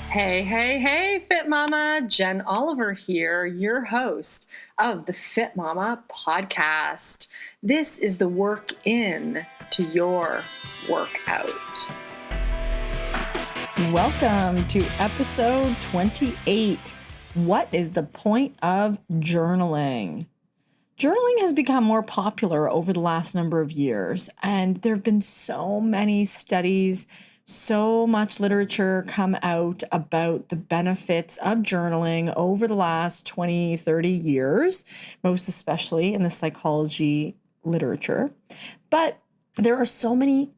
Hey, hey, hey, Fit Mama. Jen Oliver here, your host of the Fit Mama podcast. This is the work in to your workout. Welcome to episode 28. What is the point of journaling? Journaling has become more popular over the last number of years, and there have been so many studies, so much literature come out about the benefits of journaling over the last 20, 30 years, most especially in the psychology literature. But there are so many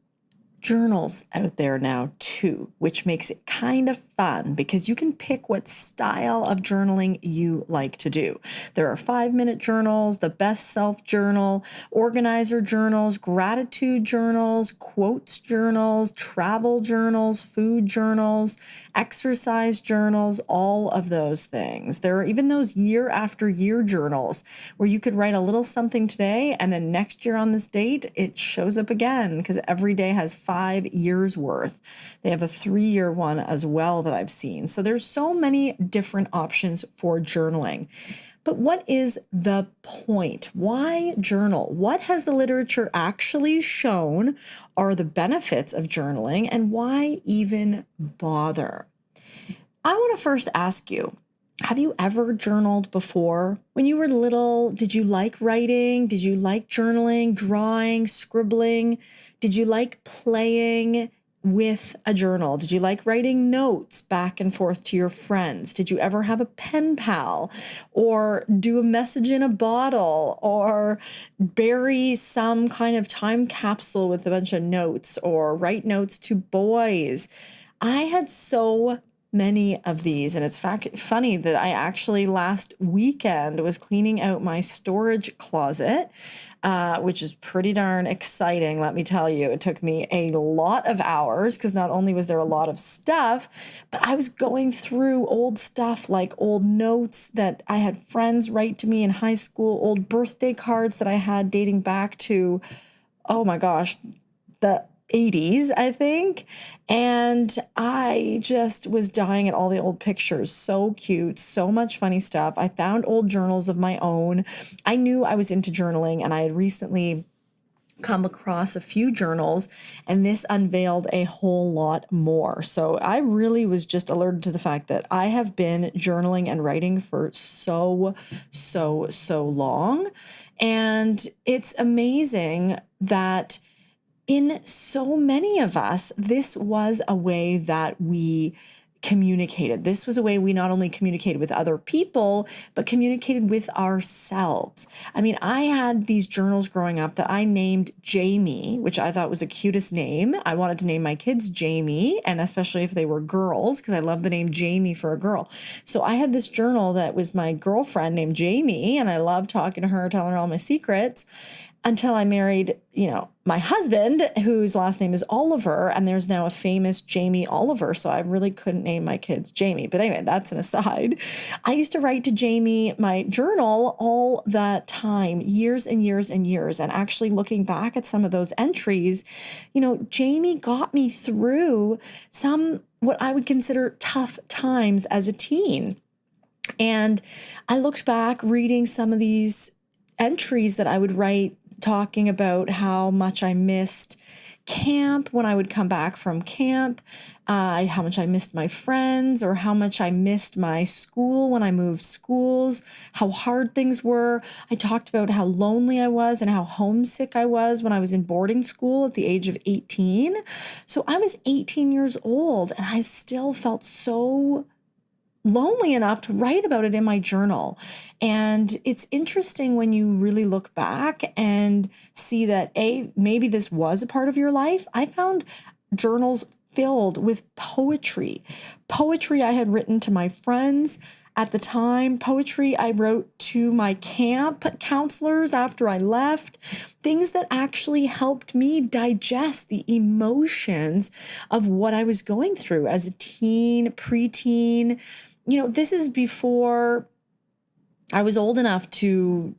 journals out there now too, which makes it kind of fun because you can pick what style of journaling you like to do. There are 5-minute journals, the best self journal, organizer journals, gratitude journals, quotes journals, travel journals, food journals, exercise journals, all of those things. There are even those year after year journals where you could write a little something today and then next year on this date, it shows up again because every day has 5 years worth. They have a 3-year one as well that I've seen. So there's so many different options for journaling. But what is the point? Why journal? What has the literature actually shown are the benefits of journaling, and why even bother? I want to first ask you, have you ever journaled before? When you were little, did you like writing? Did you like journaling, drawing, scribbling? Did you like playing with a journal? Did you like writing notes back and forth to your friends? Did you ever have a pen pal or do a message in a bottle or bury some kind of time capsule with a bunch of notes or write notes to boys? I had so many of these, and it's funny that I actually last weekend was cleaning out my storage closet, which is pretty darn exciting, let me tell you. It took me a lot of hours because not only was there a lot of stuff, but I was going through old stuff like old notes that I had friends write to me in high school, old birthday cards that I had dating back to, oh my gosh, the 80s, I think. And I just was dying at all the old pictures. So cute, so much funny stuff. I found old journals of my own. I knew I was into journaling, and I had recently come across a few journals, and this unveiled a whole lot more. So I really was just alerted to the fact that I have been journaling and writing for so long. And it's amazing that in so many of us, this was a way that we communicated. This was a way we not only communicated with other people, but communicated with ourselves. I mean, I had these journals growing up that I named Jamie, which I thought was the cutest name. I wanted to name my kids Jamie, and especially if they were girls, because I love the name Jamie for a girl. So I had this journal that was my girlfriend named Jamie, and I loved talking to her, telling her all my secrets, until I married, my husband, whose last name is Oliver, and there's now a famous Jamie Oliver, so I really couldn't name my kids Jamie. But anyway, that's an aside. I used to write to Jamie my journal all the time, years and years and years. And actually looking back at some of those entries, Jamie got me through some what I would consider tough times as a teen. And I looked back reading some of these entries that I would write, talking about how much I missed camp when I would come back from camp, how much I missed my friends, or how much I missed my school when I moved schools, how hard things were. I talked about how lonely I was and how homesick I was when I was in boarding school at the age of 18. So I was 18 years old and I still felt so lonely enough to write about it in my journal. And it's interesting when you really look back and see that, maybe this was a part of your life. I found journals filled with poetry I had written to my friends at the time, poetry I wrote to my camp counselors after I left, things that actually helped me digest the emotions of what I was going through as a teen, preteen. This is before I was old enough to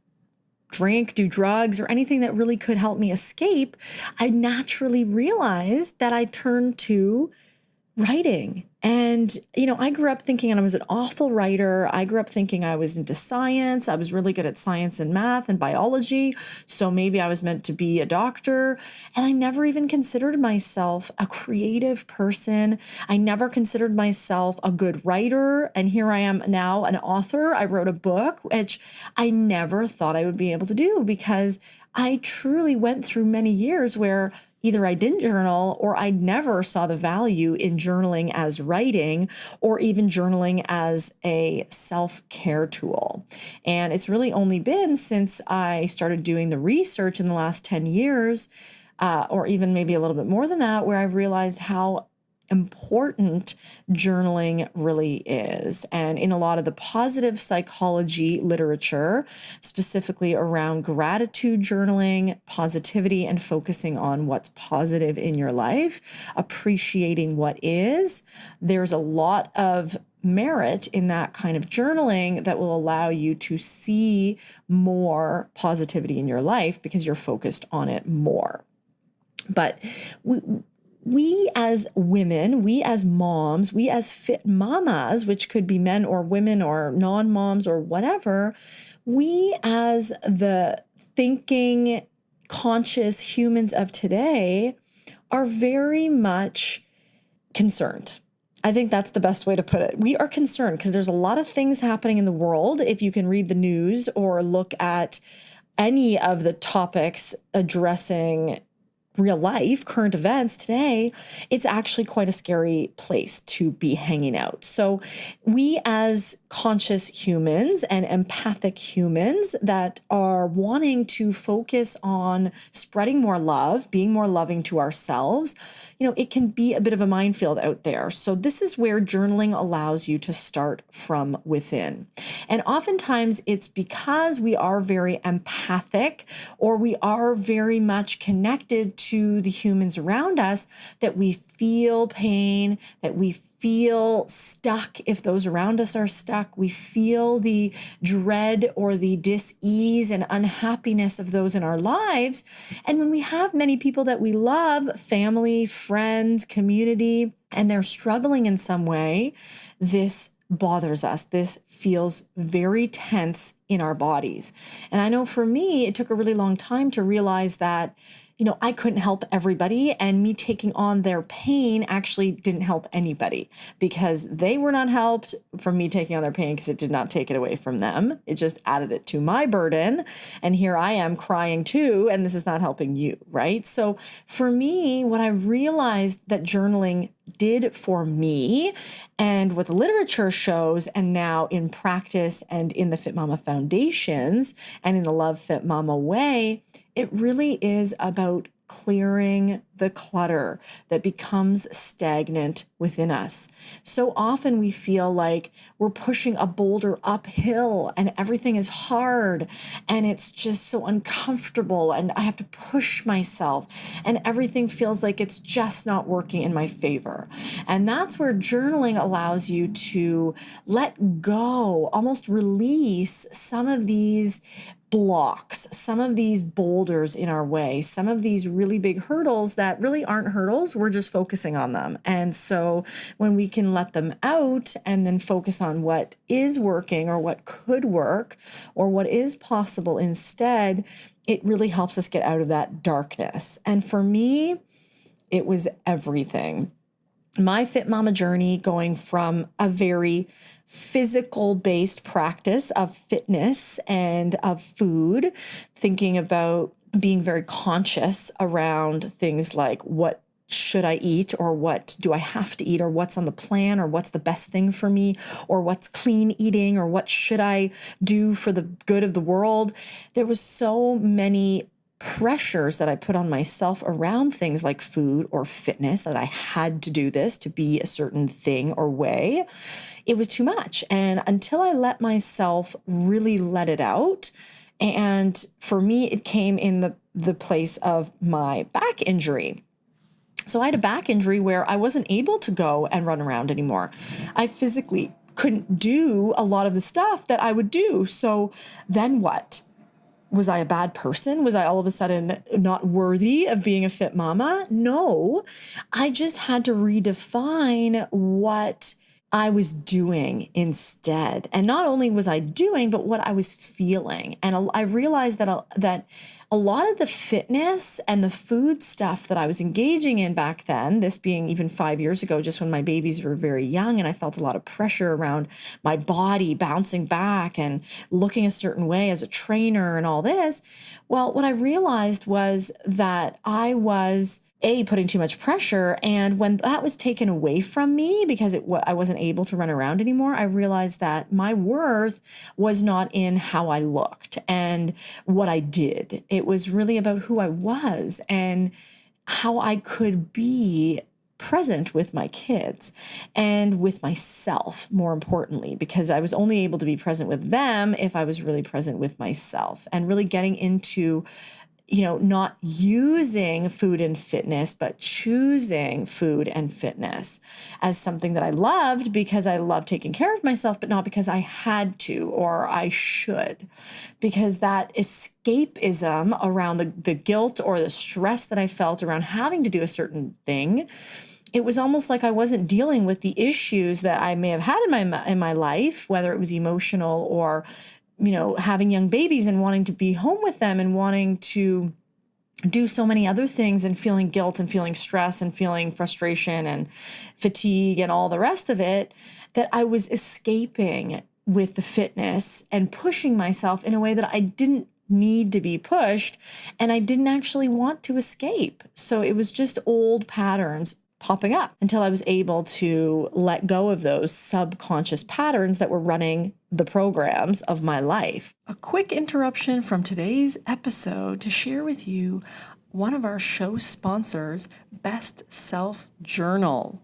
drink, do drugs, or anything that really could help me escape. I naturally realized that I turned to writing. And, I grew up thinking I was an awful writer. I grew up thinking I was into science. I was really good at science and math and biology. So maybe I was meant to be a doctor. And I never even considered myself a creative person. I never considered myself a good writer. And here I am now, an author. I wrote a book, which I never thought I would be able to do because I truly went through many years where either I didn't journal or I never saw the value in journaling as writing or even journaling as a self-care tool. And it's really only been since I started doing the research in the last 10 years, or even maybe a little bit more than that, where I realized how important journaling really is. And in a lot of the positive psychology literature, specifically around gratitude journaling, positivity, and focusing on what's positive in your life, appreciating what is, there's a lot of merit in that kind of journaling that will allow you to see more positivity in your life because you're focused on it more. But we as women, we as moms, we as fit mamas, which could be men or women or non-moms or whatever, we as the thinking, conscious humans of today are very much concerned. I think that's the best way to put it. We are concerned because there's a lot of things happening in the world. If you can read the news or look at any of the topics addressing real life, current events today, it's actually quite a scary place to be hanging out. So we as conscious humans and empathic humans that are wanting to focus on spreading more love, being more loving to ourselves, it can be a bit of a minefield out there. So this is where journaling allows you to start from within. And oftentimes it's because we are very empathic or we are very much connected to the humans around us that we feel pain, that we feel stuck if those around us are stuck. We feel the dread or the dis-ease and unhappiness of those in our lives. And when we have many people that we love, family, friends, community, and they're struggling in some way, this bothers us. This feels very tense in our bodies. And I know for me, it took a really long time to realize that I couldn't help everybody, and me taking on their pain actually didn't help anybody because they were not helped from me taking on their pain because it did not take it away from them. It just added it to my burden. And here I am crying too, and this is not helping you, right? So for me, what I realized that journaling did for me and what the literature shows, and now in practice and in the FitMama Foundations and in the Love Fit Mama way, it really is about clearing the clutter that becomes stagnant within us. So often we feel like we're pushing a boulder uphill and everything is hard and it's just so uncomfortable and I have to push myself and everything feels like it's just not working in my favor. And that's where journaling allows you to let go, almost release some of these blocks, some of these boulders in our way, some of these really big hurdles that really aren't hurdles, we're just focusing on them. And so when we can let them out and then focus on what is working or what could work or what is possible instead, it really helps us get out of that darkness. And for me, it was everything. My Fit Mama journey going from a very physical-based practice of fitness and of food, thinking about being very conscious around things like what should I eat or what do I have to eat or what's on the plan or what's the best thing for me or what's clean eating or what should I do for the good of the world. There was so many pressures that I put on myself around things like food or fitness, that I had to do this to be a certain thing or way. It was too much. And until I let myself really let it out, and for me, it came in the place of my back injury. So I had a back injury where I wasn't able to go and run around anymore. I physically couldn't do a lot of the stuff that I would do. So then what? Was I a bad person? Was I all of a sudden not worthy of being a fit mama? No, I just had to redefine what I was doing instead. And not only was I doing, but what I was feeling. And I realized that a lot of the fitness and the food stuff that I was engaging in back then, this being even 5 years ago, just when my babies were very young, and I felt a lot of pressure around my body bouncing back and looking a certain way as a trainer and all this. Well, what I realized was that I was putting too much pressure. And when that was taken away from me because I wasn't able to run around anymore, I realized that my worth was not in how I looked and what I did. It was really about who I was and how I could be present with my kids and with myself, more importantly, because I was only able to be present with them if I was really present with myself, and really getting into not using food and fitness, but choosing food and fitness as something that I loved because I love taking care of myself, but not because I had to or I should. Because that escapism around the guilt or the stress that I felt around having to do a certain thing, it was almost like I wasn't dealing with the issues that I may have had in my life, whether it was emotional or having young babies and wanting to be home with them and wanting to do so many other things and feeling guilt and feeling stress and feeling frustration and fatigue and all the rest of it, that I was escaping with the fitness and pushing myself in a way that I didn't need to be pushed, and I didn't actually want to escape. So it was just old patterns popping up until I was able to let go of those subconscious patterns that were running the programs of my life. A quick interruption from today's episode to share with you one of our show sponsors, Best Self Journal.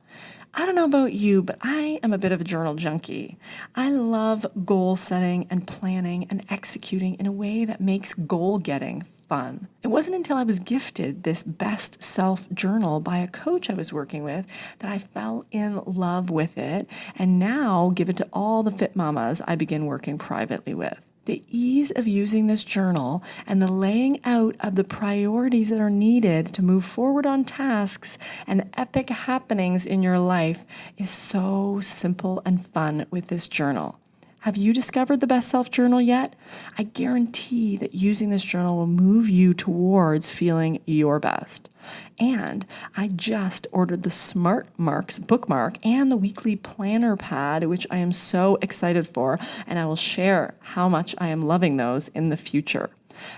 I don't know about you, but I am a bit of a journal junkie. I love goal setting and planning and executing in a way that makes goal getting fun. It wasn't until I was gifted this Best Self Journal by a coach I was working with that I fell in love with it, and now give it to all the fit mamas I begin working privately with. The ease of using this journal and the laying out of the priorities that are needed to move forward on tasks and epic happenings in your life is so simple and fun with this journal. Have you discovered the Best Self Journal yet? I guarantee that using this journal will move you towards feeling your best. And I just ordered the Smart Marks bookmark and the weekly planner pad, which I am so excited for, and I will share how much I am loving those in the future.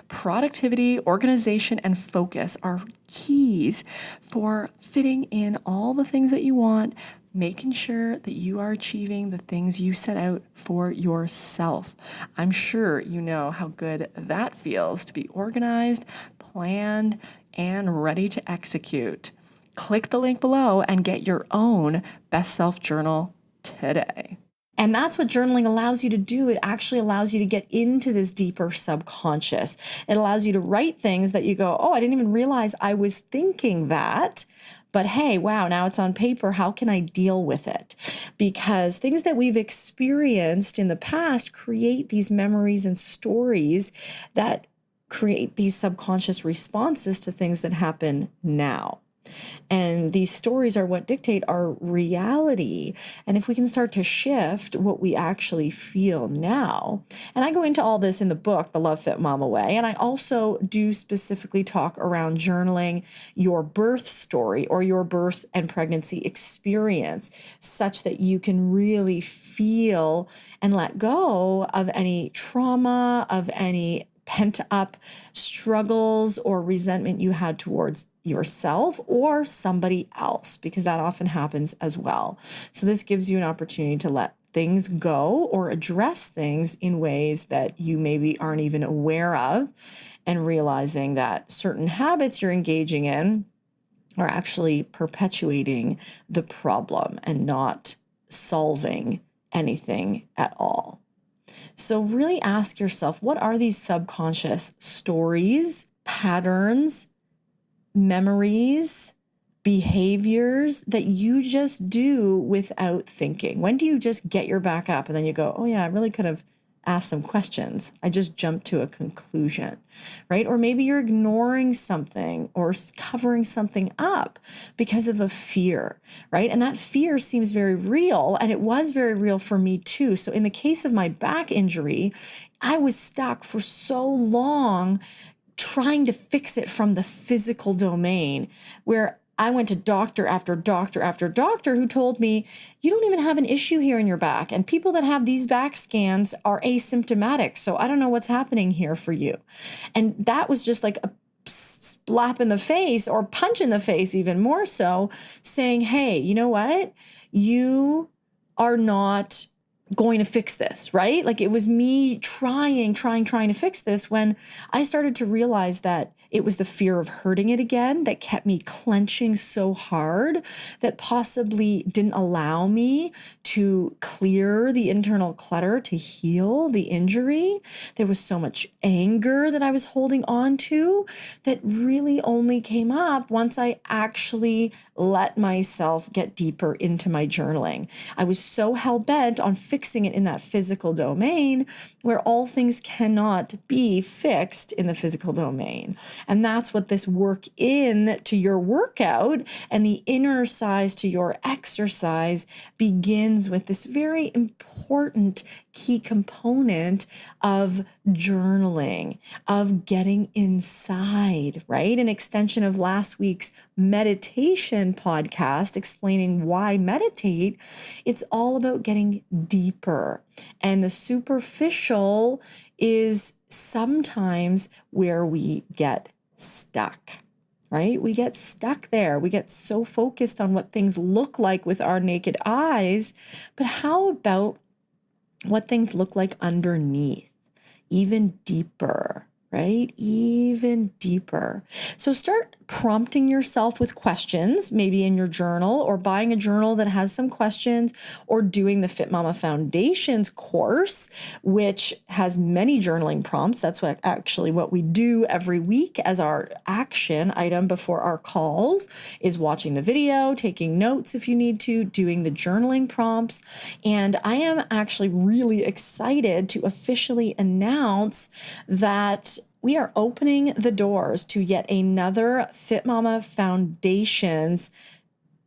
Productivity, organization, and focus are keys for fitting in all the things that you want, making sure that you are achieving the things you set out for yourself. I'm sure you know how good that feels to be organized, planned, and ready to execute. Click the link below and get your own Best Self Journal today. And that's what journaling allows you to do. It actually allows you to get into this deeper subconscious. It allows you to write things that you go, oh, I didn't even realize I was thinking that. But hey, wow, now it's on paper. How can I deal with it? Because things that we've experienced in the past create these memories and stories that create these subconscious responses to things that happen now. And these stories are what dictate our reality. And if we can start to shift what we actually feel now, and I go into all this in the book, The Love Fit Mama Way, and I also do specifically talk around journaling your birth story or your birth and pregnancy experience, such that you can really feel and let go of any trauma, of any pent up struggles or resentment you had towards yourself or somebody else, because that often happens as well. So this gives you an opportunity to let things go or address things in ways that you maybe aren't even aware of, and realizing that certain habits you're engaging in are actually perpetuating the problem and not solving anything at all. So really ask yourself, what are these subconscious stories, patterns, memories, behaviors that you just do without thinking? When do you just get your back up and then you go, oh yeah, I really could have ask some questions. I just jumped to a conclusion, right? Or maybe you're ignoring something or covering something up because of a fear, right? And that fear seems very real, and it was very real for me too. So in the case of my back injury, I was stuck for so long trying to fix it from the physical domain, where I went to doctor after doctor after doctor who told me, you don't even have an issue here in your back. And people that have these back scans are asymptomatic. So I don't know what's happening here for you. And that was just like a slap in the face, or punch in the face, even more so, saying, hey, you know what? You are not going to fix this, right? Like, it was me trying to fix this, when I started to realize that it was the fear of hurting it again that kept me clenching so hard, that possibly didn't allow me to clear the internal clutter to heal the injury. There was so much anger that I was holding on to that really only came up once I actually let myself get deeper into my journaling. I was so hell-bent on fixing it in that physical domain, where all things cannot be fixed in the physical domain. And that's what this work in to your workout and the inner size to your exercise begins with, this very important key component of journaling, of getting inside, right? An extension of last week's meditation podcast explaining why meditate. It's all about getting deeper. And the superficial is sometimes where we get stuck, right? We get stuck there. We get so focused on what things look like with our naked eyes. But how about what things look like underneath, even deeper, right? Even deeper. So start prompting yourself with questions, maybe in your journal, or buying a journal that has some questions, or doing the FitMama Foundations course, which has many journaling prompts. That's what we do every week as our action item before our calls, is watching the video, taking notes if you need to, doing the journaling prompts. And I am actually really excited to officially announce that we are opening the doors to yet another FitMama Foundations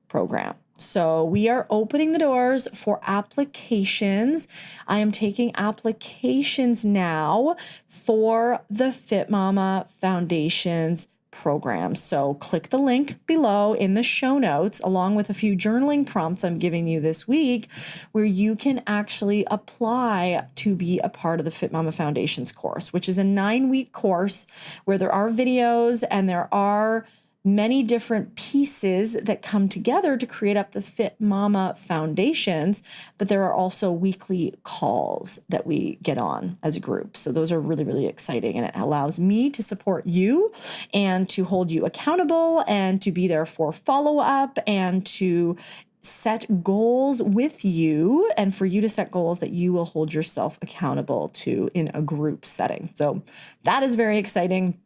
program. So we are opening the doors for applications. I am taking applications now for the FitMama Foundations program. So click the link below in the show notes, along with a few journaling prompts I'm giving you this week, where you can actually apply to be a part of the FitMama Foundations course, which is a 9-week course where there are videos and there are many different pieces that come together to create up the FitMama Foundations, but there are also weekly calls that we get on as a group. So those are really, really exciting, and it allows me to support you and to hold you accountable and to be there for follow-up and to set goals with you, and for you to set goals that you will hold yourself accountable to in a group setting. So that is very exciting.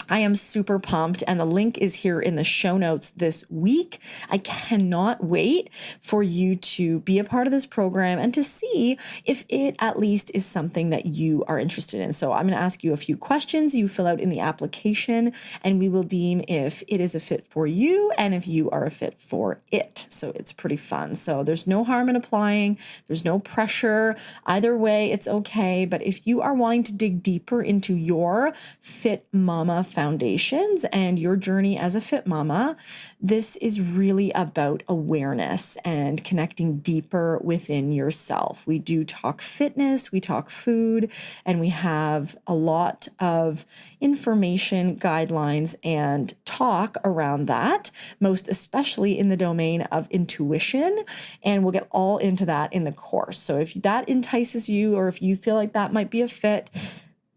I am super pumped, and the link is here in the show notes this week. I cannot wait for you to be a part of this program and to see if it at least is something that you are interested in. So I'm going to ask you a few questions you fill out in the application, and we will deem if it is a fit for you and if you are a fit for it. So it's pretty fun. So there's no harm in applying. There's no pressure. Either way, it's okay. But if you are wanting to dig deeper into your FitMama Foundations and your journey as a fit mama, this is really about awareness and connecting deeper within yourself. We do talk fitness, we talk food, and we have a lot of information, guidelines, and talk around that, most especially in the domain of intuition. And we'll get all into that in the course. So if that entices you, or if you feel like that might be a fit,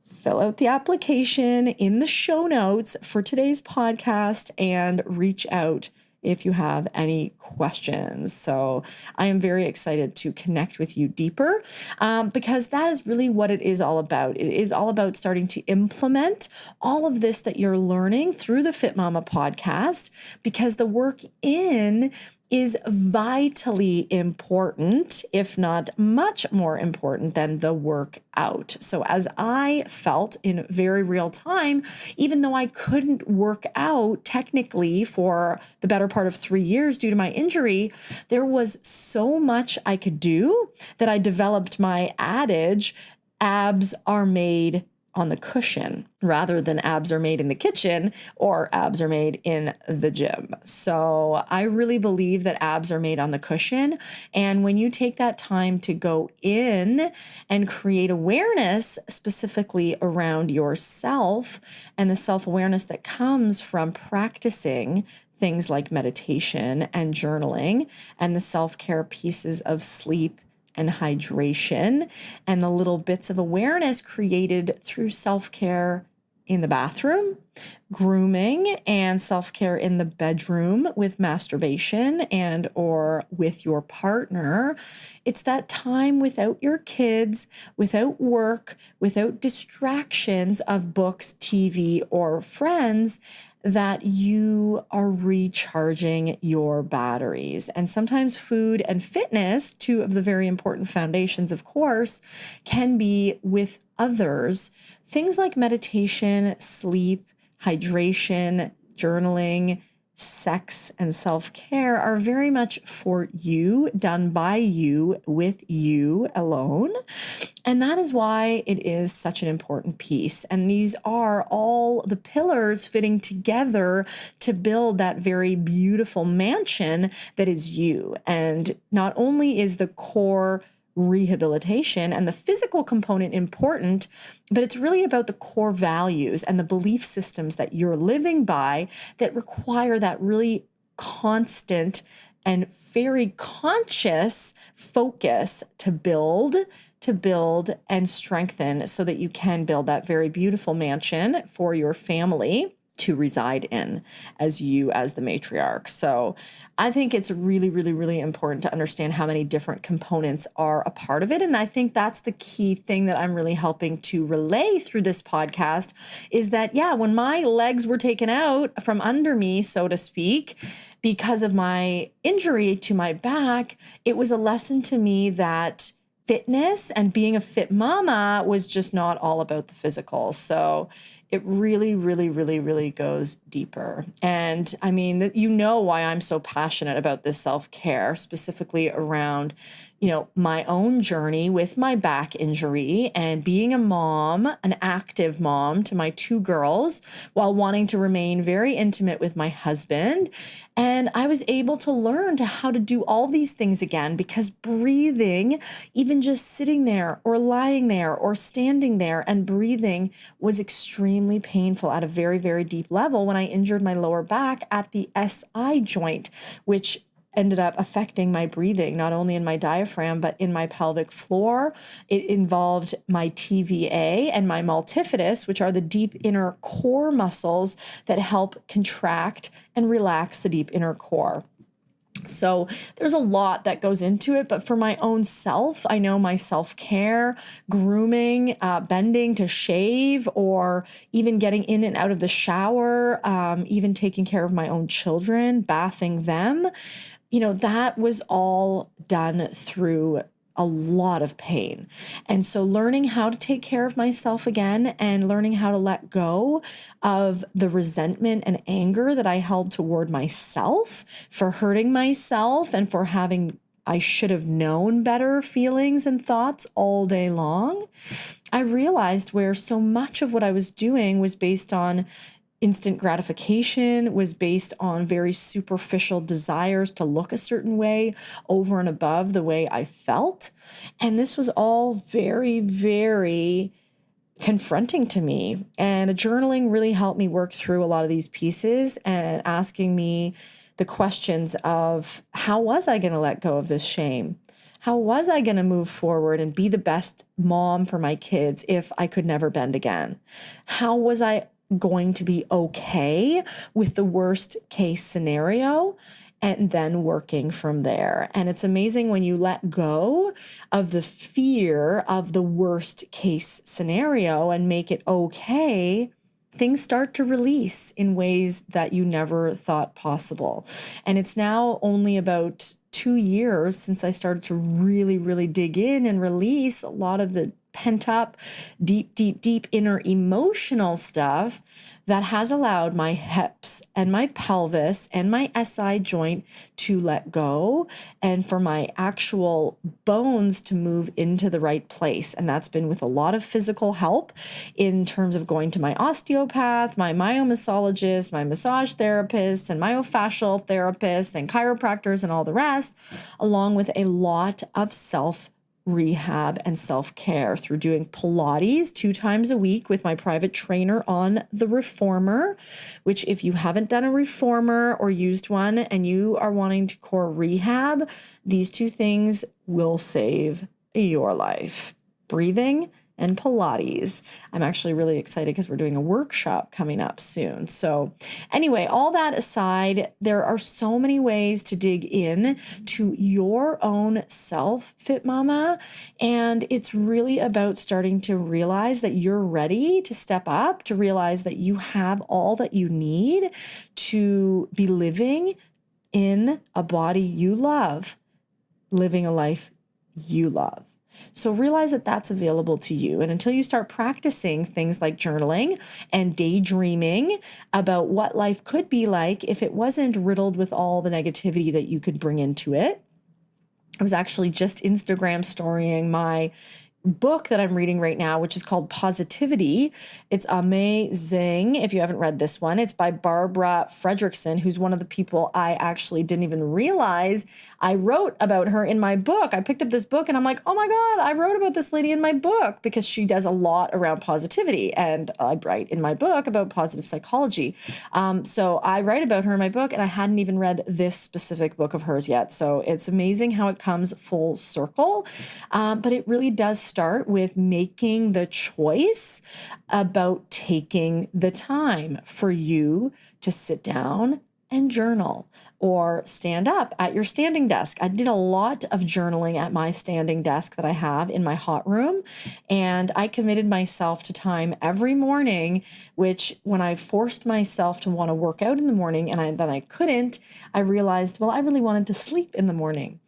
fill out the application in the show notes for today's podcast and reach out if you have any questions. So I am very excited to connect with you deeper because that is really what it is all about. It is all about starting to implement all of this that you're learning through the FitMama podcast, because the work in is vitally important, if not much more important than the workout. So as I felt in very real time, even though I couldn't work out technically for the better part of 3 years due to my injury, there was so much I could do that I developed my adage, abs are made on the cushion rather than abs are made in the kitchen or abs are made in the gym. So I really believe that abs are made on the cushion. And when you take that time to go in and create awareness specifically around yourself and the self-awareness that comes from practicing things like meditation and journaling and the self-care pieces of sleep and hydration and the little bits of awareness created through self-care in the bathroom, grooming, and self-care in the bedroom with masturbation and or with your partner. It's that time without your kids, without work, without distractions of books, TV, or friends, that you are recharging your batteries. And sometimes food and fitness, two of the very important foundations, of course, can be with others. Things like meditation, sleep, hydration, journaling, sex, and self-care are very much for you, done by you, with you alone. And that is why it is such an important piece. And these are all the pillars fitting together to build that very beautiful mansion that is you. And not only is the core rehabilitation and the physical component important, but it's really about the core values and the belief systems that you're living by that require that really constant and very conscious focus to build and strengthen so that you can build that very beautiful mansion for your family to reside in as you as the matriarch. So I think it's really, really, really important to understand how many different components are a part of it. And I think that's the key thing that I'm really helping to relay through this podcast is that, yeah, when my legs were taken out from under me, so to speak, because of my injury to my back, it was a lesson to me that fitness and being a fit mama was just not all about the physical. So it really, really, really, really goes deeper. And I mean, you know why I'm so passionate about this self-care, specifically around, my own journey with my back injury and being a mom, an active mom to my 2 girls, while wanting to remain very intimate with my husband. And I was able to learn how to do all these things again because breathing, even just sitting there or lying there or standing there and breathing was extremely painful at a very, very deep level when I injured my lower back at the SI joint, which ended up affecting my breathing, not only in my diaphragm, but in my pelvic floor. It involved my TVA and my multifidus, which are the deep inner core muscles that help contract and relax the deep inner core. So there's a lot that goes into it, but for my own self, I know my self-care, grooming, bending to shave, or even getting in and out of the shower, even taking care of my own children, bathing them, that was all done through a lot of pain. And so learning how to take care of myself again and learning how to let go of the resentment and anger that I held toward myself for hurting myself and for having I should have known better feelings and thoughts all day long, I realized where so much of what I was doing was based on instant gratification, was based on very superficial desires to look a certain way over and above the way I felt. And this was all very, very confronting to me. And the journaling really helped me work through a lot of these pieces and asking me the questions of how was I going to let go of this shame? How was I going to move forward and be the best mom for my kids if I could never bend again? How was I going to be okay with the worst case scenario and then working from there? And it's amazing when you let go of the fear of the worst case scenario and make it okay, things start to release in ways that you never thought possible. And it's now only about 2 years since I started to really, really dig in and release a lot of the pent up, deep inner emotional stuff that has allowed my hips and my pelvis and my SI joint to let go and for my actual bones to move into the right place. And that's been with a lot of physical help in terms of going to my osteopath, my myomassologist, my massage therapist, and myofascial therapists and chiropractors and all the rest, along with a lot of rehab and self-care through doing Pilates 2 times a week with my private trainer on the reformer, which if you haven't done a reformer or used one and you are wanting to core rehab, these 2 things will save your life. Breathing and Pilates. I'm actually really excited because we're doing a workshop coming up soon. So anyway, all that aside, there are so many ways to dig in to your own self, Fit Mama. And it's really about starting to realize that you're ready to step up, to realize that you have all that you need to be living in a body you love, living a life you love. So realize that that's available to you. And until you start practicing things like journaling and daydreaming about what life could be like if it wasn't riddled with all the negativity that you could bring into it. I was actually just Instagram storying my book that I'm reading right now, which is called Positivity. It's amazing. If you haven't read this one, it's by Barbara Fredrickson, who's one of the people I actually didn't even realize I wrote about her in my book. I picked up this book and I'm like, oh my God, I wrote about this lady in my book because she does a lot around positivity. And I write in my book about positive psychology. So I write about her in my book and I hadn't even read this specific book of hers yet. So it's amazing how it comes full circle. But it really does start with making the choice about taking the time for you to sit down and journal or stand up at your standing desk. I did a lot of journaling at my standing desk that I have in my hot room. And I committed myself to time every morning, which when I forced myself to want to work out in the morning and then I couldn't, I realized, well, I really wanted to sleep in the morning.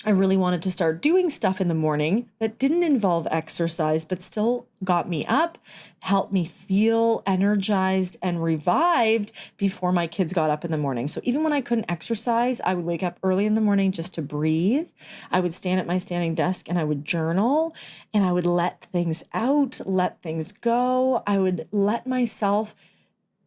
I really wanted to start doing stuff in the morning that didn't involve exercise, but still got me up, helped me feel energized and revived before my kids got up in the morning. So even when I couldn't exercise, I would wake up early in the morning just to breathe. I would stand at my standing desk and I would journal and I would let things out, let things go. I would let myself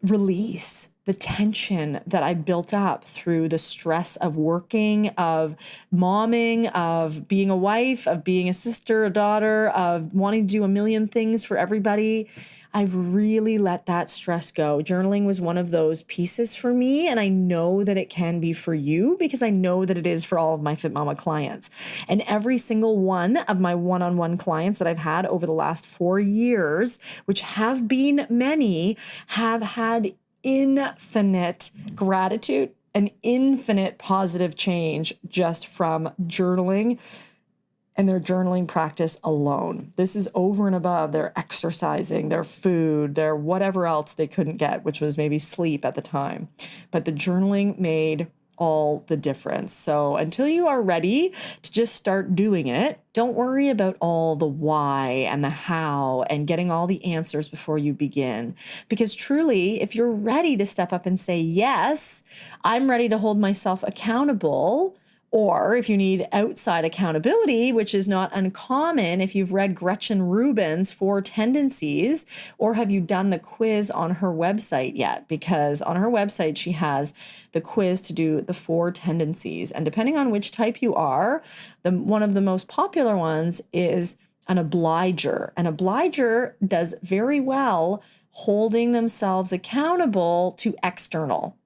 release the tension that I built up through the stress of working, of momming, of being a wife, of being a sister, a daughter, of wanting to do a million things for everybody. I've really let that stress go. Journaling was one of those pieces for me, and I know that it can be for you because I know that it is for all of my Fit Mama clients. And every single one of my one-on-one clients that I've had over the last 4 years, which have been many, have had infinite gratitude and infinite positive change just from journaling and their journaling practice alone. This is over and above their exercising, their food, their whatever else they couldn't get, which was maybe sleep at the time. But the journaling made all the difference. So until you are ready to just start doing it, don't worry about all the why and the how and getting all the answers before you begin. Because truly, if you're ready to step up and say, yes, I'm ready to hold myself accountable, or if you need outside accountability, which is not uncommon if you've read Gretchen Rubin's 4 Tendencies, or have you done the quiz on her website yet? Because on her website, she has the quiz to do the 4 tendencies. And depending on which type you are, one of the most popular ones is an obliger. An obliger does very well holding themselves accountable to external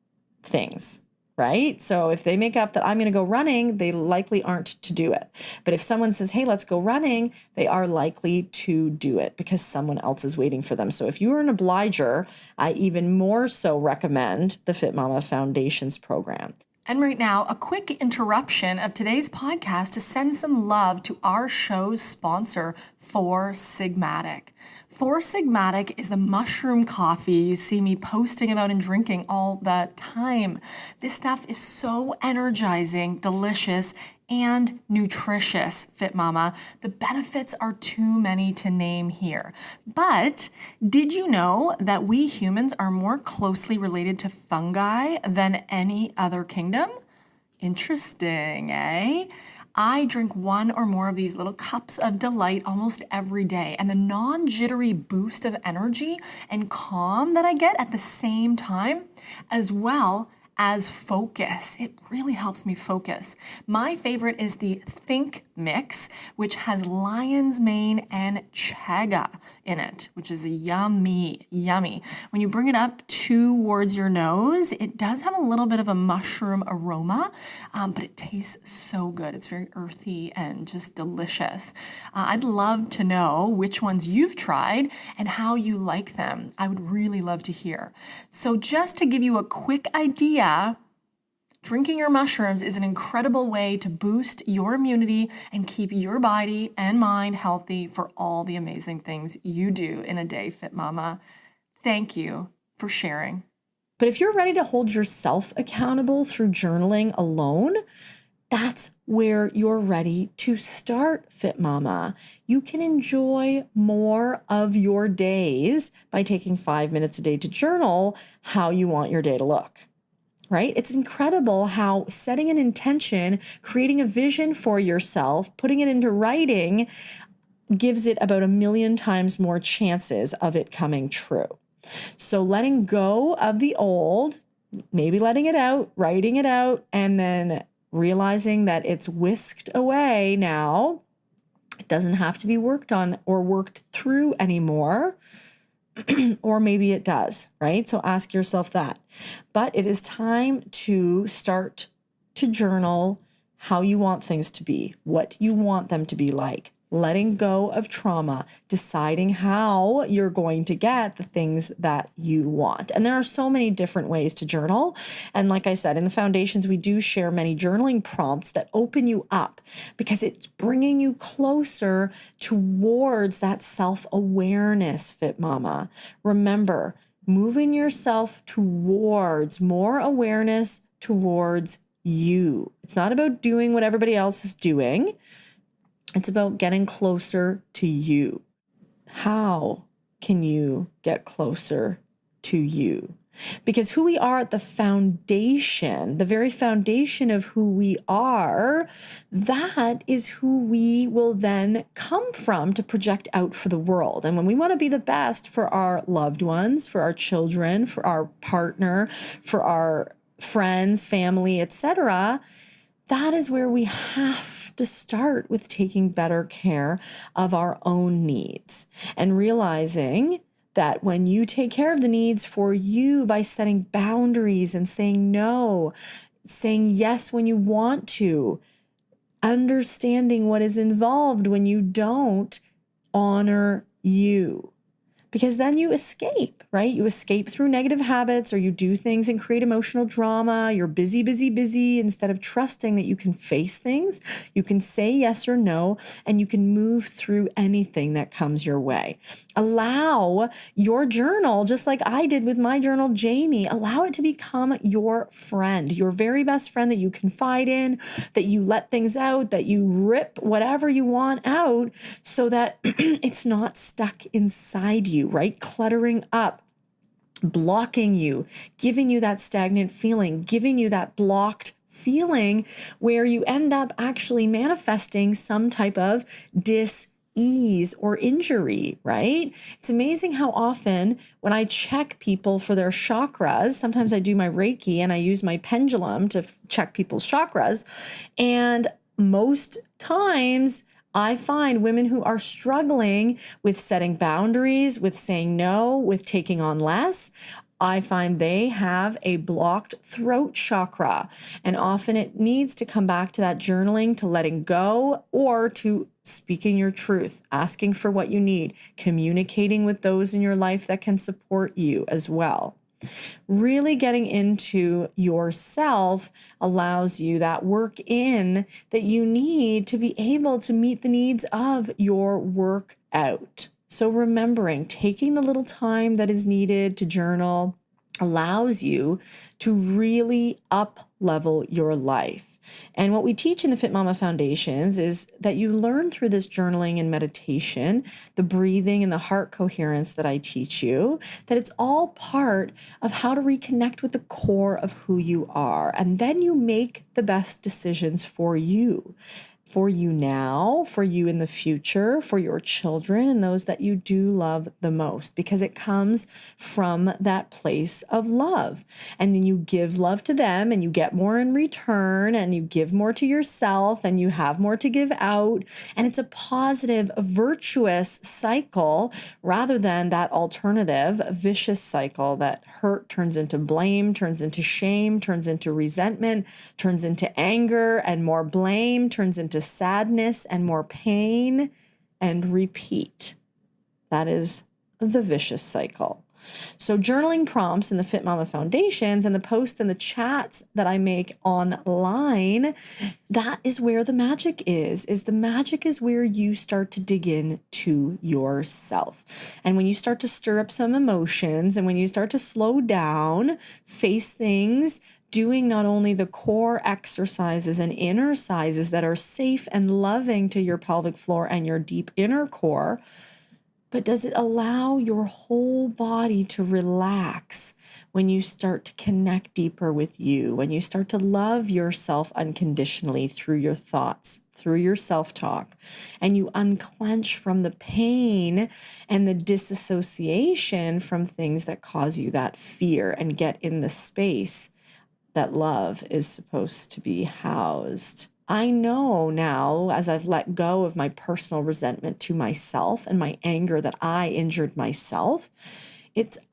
things. Right? So if they make up that I'm going to go running, they likely aren't to do it. But if someone says, hey, let's go running, they are likely to do it because someone else is waiting for them. So if you are an obliger, I even more so recommend the FitMama Foundations program. And right now, a quick interruption of today's podcast to send some love to our show's sponsor, Four Sigmatic. Four Sigmatic is the mushroom coffee you see me posting about and drinking all the time. This stuff is so energizing, delicious, and nutritious, Fit Mama. The benefits are too many to name here. But did you know that we humans are more closely related to fungi than any other kingdom? Interesting, eh? I drink one or more of these little cups of delight almost every day, and the non-jittery boost of energy and calm that I get at the same time, as well as focus. It really helps me focus. My favorite is the Think Mix, which has lion's mane and chaga in it, which is yummy. When you bring it up towards your nose, it does have a little bit of a mushroom aroma, but it tastes so good. It's very earthy and just delicious. I'd love to know which ones you've tried and how you like them. I would really love to hear. So just to give you a quick idea, drinking your mushrooms is an incredible way to boost your immunity and keep your body and mind healthy for all the amazing things you do in a day, Fit Mama. Thank you for sharing. But if you're ready to hold yourself accountable through journaling alone, that's where you're ready to start, Fit Mama. You can enjoy more of your days by taking 5 minutes a day to journal how you want your day to look. Right? It's incredible how setting an intention, creating a vision for yourself, putting it into writing gives it about 1,000,000 times more chances of it coming true. So letting go of the old, maybe letting it out, writing it out, and then realizing that it's whisked away now. It doesn't have to be worked on or worked through anymore. Or maybe it does, right? So ask yourself that. But it is time to start to journal how you want things to be, what you want them to be like, letting go of trauma, deciding how you're going to get the things that you want. And there are so many different ways to journal. And like I said, in the foundations, we do share many journaling prompts that open you up because it's bringing you closer towards that self-awareness, Fit Mama. Remember, moving yourself towards more awareness towards you. It's not about doing what everybody else is doing. It's about getting closer to you. How can you get closer to you? Because who we are at the foundation, the very foundation of who we are, that is who we will then come from to project out for the world. And when we want to be the best for our loved ones, for our children, for our partner, for our friends, family, etc., that is where we have to start with taking better care of our own needs and realizing that when you take care of the needs for you by setting boundaries and saying no, saying yes when you want to, understanding what is involved when you don't honor you. Because then you escape, right? You escape through negative habits, or you do things and create emotional drama. You're busy instead of trusting that you can face things. You can say yes or no, and you can move through anything that comes your way. Allow your journal, just like I did with my journal, Jamie, allow it to become your friend, your very best friend that you confide in, that you let things out, that you rip whatever you want out so that it's not stuck inside you. Right? Cluttering up, blocking you, giving you that stagnant feeling, giving you that blocked feeling where you end up actually manifesting some type of dis-ease or injury, right? It's amazing how often when I check people for their chakras, sometimes I do my Reiki and I use my pendulum to check people's chakras. And most times I find women who are struggling with setting boundaries, with saying no, with taking on less, I find they have a blocked throat chakra. And often it needs to come back to that journaling, to letting go, or to speaking your truth, asking for what you need, communicating with those in your life that can support you as well. Really getting into yourself allows you that work in that you need to be able to meet the needs of your work out. So remembering, taking the little time that is needed to journal allows you to really up level your life. And what we teach in the FitMama Foundations is that you learn through this journaling and meditation, the breathing and the heart coherence that I teach you, that it's all part of how to reconnect with the core of who you are. And then you make the best decisions for you now, for you in the future, for your children and those that you do love the most, because it comes from that place of love. And then you give love to them and you get more in return, and you give more to yourself and you have more to give out. And it's a positive, virtuous cycle rather than that alternative, vicious cycle that hurt turns into blame, turns into shame, turns into resentment, turns into anger, and more blame turns into sadness and more pain, and repeat. That is the vicious cycle. So journaling prompts in the FitMama Foundations and the posts and the chats that I make online, that is where the magic is the magic is where you start to dig in to yourself. And when you start to stir up some emotions, and when you start to slow down, face things, doing not only the core exercises and inner sizes that are safe and loving to your pelvic floor and your deep inner core, but does it allow your whole body to relax when you start to connect deeper with you, when you start to love yourself unconditionally through your thoughts, through your self-talk, and you unclench from the pain and the disassociation from things that cause you that fear and get in the space that love is supposed to be housed. I know now, as I've let go of my personal resentment to myself and my anger that I injured myself,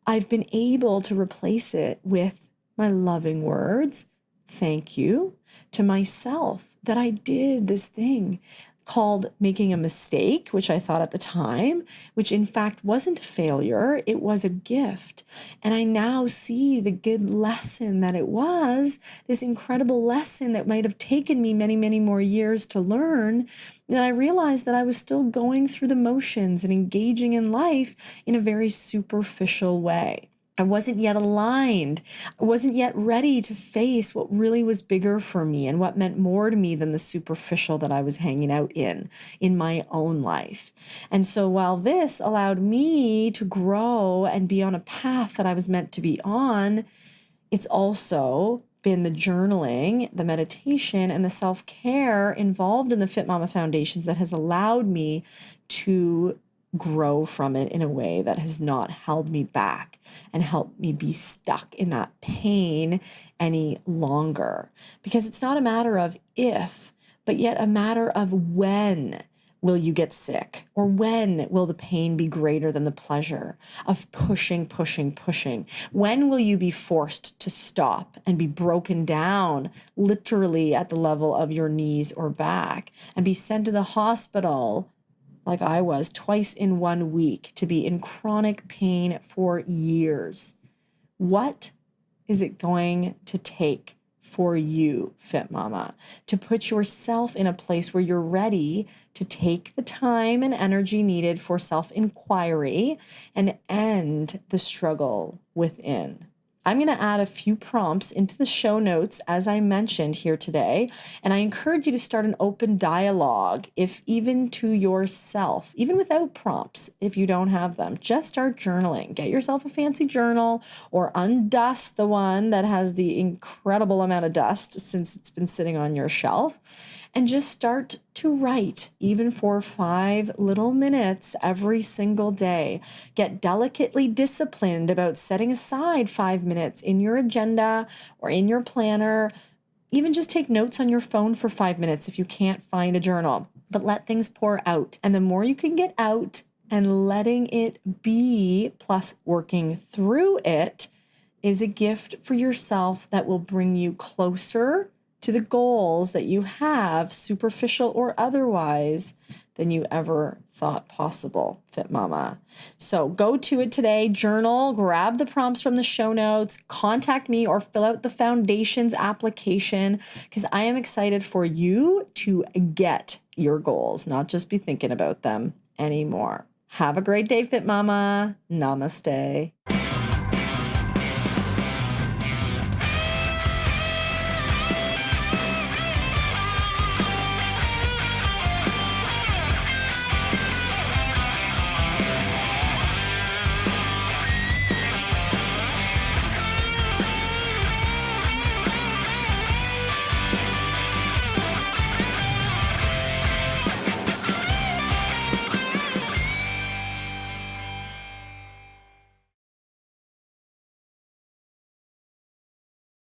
I've been able to replace it with my loving words, thank you, to myself that I did this thing called making a mistake, which I thought at the time, which in fact wasn't a failure, it was a gift. And I now see the good lesson that it was, this incredible lesson that might have taken me many, many more years to learn. And I realized that I was still going through the motions and engaging in life in a very superficial way. I wasn't yet aligned. I wasn't yet ready to face what really was bigger for me and what meant more to me than the superficial that I was hanging out in my own life. And so while this allowed me to grow and be on a path that I was meant to be on, it's also been the journaling, the meditation, and the self-care involved in the FitMama Foundations that has allowed me to grow from it in a way that has not held me back and helped me be stuck in that pain any longer. Because it's not a matter of if, but yet a matter of when will you get sick, or when will the pain be greater than the pleasure of pushing? When will you be forced to stop and be broken down literally at the level of your knees or back and be sent to the hospital like I was twice in 1 week to be in chronic pain for years? What is it going to take for you, Fit Mama, to put yourself in a place where you're ready to take the time and energy needed for self-inquiry and end the struggle within? I'm going to add a few prompts into the show notes, as I mentioned here today, and I encourage you to start an open dialogue, if even to yourself, even without prompts, if you don't have them. Just start journaling. Get yourself a fancy journal, or undust the one that has the incredible amount of dust since it's been sitting on your shelf, and just start to write, even for 5 little minutes every single day. Get delicately disciplined about setting aside 5 minutes in your agenda or in your planner. Even just take notes on your phone for 5 minutes if you can't find a journal, but let things pour out. And the more you can get out and letting it be, plus working through it, is a gift for yourself that will bring you closer to the goals that you have, superficial or otherwise, than you ever thought possible, Fit Mama. So go to it today, journal, grab the prompts from the show notes, contact me or fill out the Foundations application because I am excited for you to get your goals, not just be thinking about them anymore. Have a great day, Fit Mama. Namaste.